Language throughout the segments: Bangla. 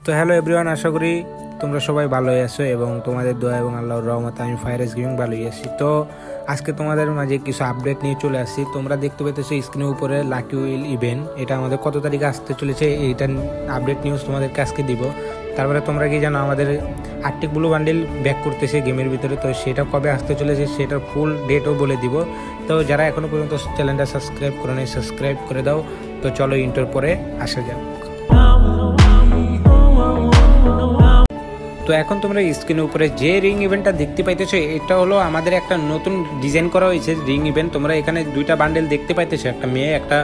তো হ্যালো এভরিওয়ান, আশা করি তোমরা সবাই ভালোই আছো এবং তোমাদের দোয়া এবং আল্লাহর রহমতে আমি ফায়ারেস গেমিং ভালোই আছি। তো আজকে তোমাদের মাঝে কিছু আপডেট নিয়ে চলে আসছি। তোমরা দেখতে পেতেছো স্ক্রিনের উপরে লাকি উইল ইভেন্ট, এটা আমাদের কত তারিখে আসতে চলেছে এইটা আপডেট নিউজ তোমাদেরকে আজকে দিব। তারপরে তোমরা কি জানো আমাদের আর্টিক ব্লু বান্ডেল ব্যাক করতেছে গেমের ভিতরে, তো সেটা কবে আসতে চলেছে সেটার ফুল ডেটও বলে দিব। তো যারা এখনো পর্যন্ত চ্যানেলটা সাবস্ক্রাইব করে নেই সাবস্ক্রাইব করে দাও। তো চলো ইন্টার পরে আসা যাক। তো এখন তোমরা স্ক্রিনের উপরে যে রিং ইভেন্টটা দেখতে পাইতেছো এটা হলো আমাদের একটা নতুন ডিজাইন করা হয়েছে রিং ইভেন্ট। তোমরা এখানে দুইটা বান্ডেল দেখতে পাইতেছো, একটা মেয়ে একটা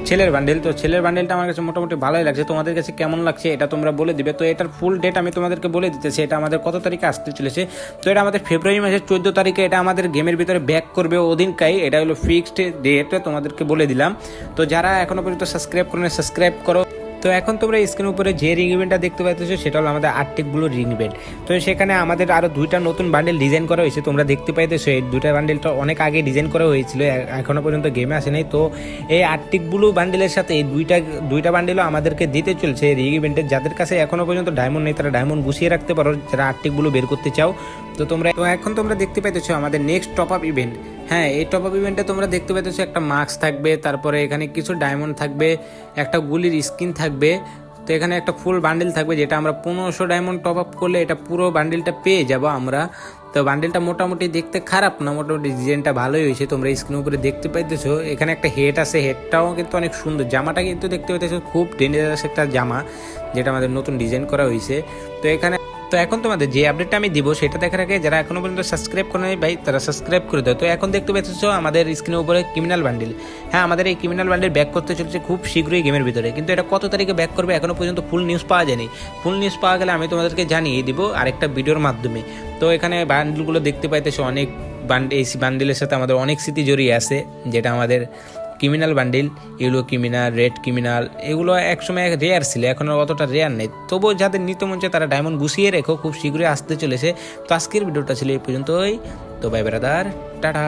ছেলের বান্ডেল। তো ছেলের বান্ডেলটা আমার কাছে মোটামুটি ভালোই লাগছে, তোমাদের কাছে কেমন লাগছে এটা তোমরা বলে দিবে। তো এটার ফুল ডেট আমি তোমাদেরকে বলে দিতেছি, এটা আমাদের কত তারিখে আসতে চলেছে। তো এটা আমাদের ফেব্রুয়ারি মাসের 14 তারিখে এটা আমাদের গেমের ভিতরে ব্যাক করবে ওদিনকাই, এটা হলো ফিক্সড ডেট তোমাদেরকে বলে দিলাম। তো যারা এখনো পর্যন্ত সাবস্ক্রাইব করে সাবস্ক্রাইব করো। তো এখন তোমরা স্ক্রিনের উপরে যে রিং ইভেন্টটা দেখতে পাইতেছো সেটা হলো আমাদের আর্টিক ব্লু রিং ইভেন্ট। তো সেখানে আমাদের আরও দুইটা নতুন বান্ডেল ডিজাইন করা হয়েছে, তোমরা দেখতে পাইতেছো। এই দুইটা বান্ডেলটা অনেক আগে ডিজাইন করা হয়েছিল, এখনো পর্যন্ত গেমে আসে নাই। তো এই আর্টিক ব্লু বান্ডেলের সাথে এই দুইটা বান্ডেলও আমাদেরকে দিতে চলছে রিং ইভেন্টে। যাদের কাছে এখনো পর্যন্ত ডায়মন্ড নেই তারা ডায়মন্ড গুছিয়ে রাখতে পারো, যারা আর্টিক ব্লু বের করতে চাও। তো এখন তোমরা দেখতে পাইতেছো আমাদের নেক্সট টপ আপ ইভেন্ট। হ্যাঁ, এই টপ আপ ইভেন্টে তোমরা দেখতে পাইতেছো একটা মাস্ক থাকবে, তারপরে এখানে কিছু ডায়মন্ড থাকবে, একটা গুলির স্কিন থাকবে। তো এখানে একটা ফুল বান্ডেল থাকবে, যেটা আমরা 1500 ডায়মন্ড টপ আপ করলে এটা পুরো বান্ডেলটা পেয়ে যাব আমরা। তো বান্ডেলটা মোটামুটি দেখতে খারাপ না, মোটামুটি ডিজাইনটা ভালোই হয়েছে। তোমরা স্ক্রিনের উপরে দেখতে পাইতেছো এখানে একটা হেড আছে, হেডটাও কিন্তু অনেক সুন্দর। জামাটা কিন্তু দেখতে পাইতেছো খুব ডেঞ্জারাস একটা জামা, যেটা আমাদের নতুন ডিজাইন করা হয়েছে। তো এখন তোমাদের যে আপডেটটা আমি দিব সেটা দেখার আগে যারা এখনো পর্যন্ত সাবস্ক্রাইব করে নেই ভাই তারা সাবস্ক্রাইব করে দাও। তো এখন দেখতে পাচ্ছ আমাদের স্ক্রিনের উপরে ক্রিমিনাল বান্ডেল। হ্যাঁ, আমাদের এই ক্রিমিনাল বান্ডেল ব্যাক করতে চলছে খুব শীঘ্রই গেমের ভিতরে, কিন্তু এটা কত তারিখে ব্যাক করবে এখনো পর্যন্ত ফুল নিউজ পাওয়া যায়নি। ফুল নিউজ পাওয়া গেলে আমি তোমাদেরকে জানিয়ে দিব আরেকটা ভিডিওর মাধ্যমে। তো এখানে বান্ডেলগুলো দেখতে পাইতেছো, অনেক এই বান্ডেলের সাথে আমাদের অনেক স্মৃতি জড়িয়ে আছে, যেটা আমাদের criminal bundle, yellow criminal, red criminal, এগুলো একসময় রেয়ার ছিল, এখন অতটা রেয়ার নেই। তবুও যাদের নিতে মন চায় তারা ডায়মন্ড গুছিয়ে রেখো, খুব শীঘ্রই আসতে চলেছে। তো আজকের ভিডিওটা ছিল এই পর্যন্তই। তো বাই ব্রাদার, টাটা।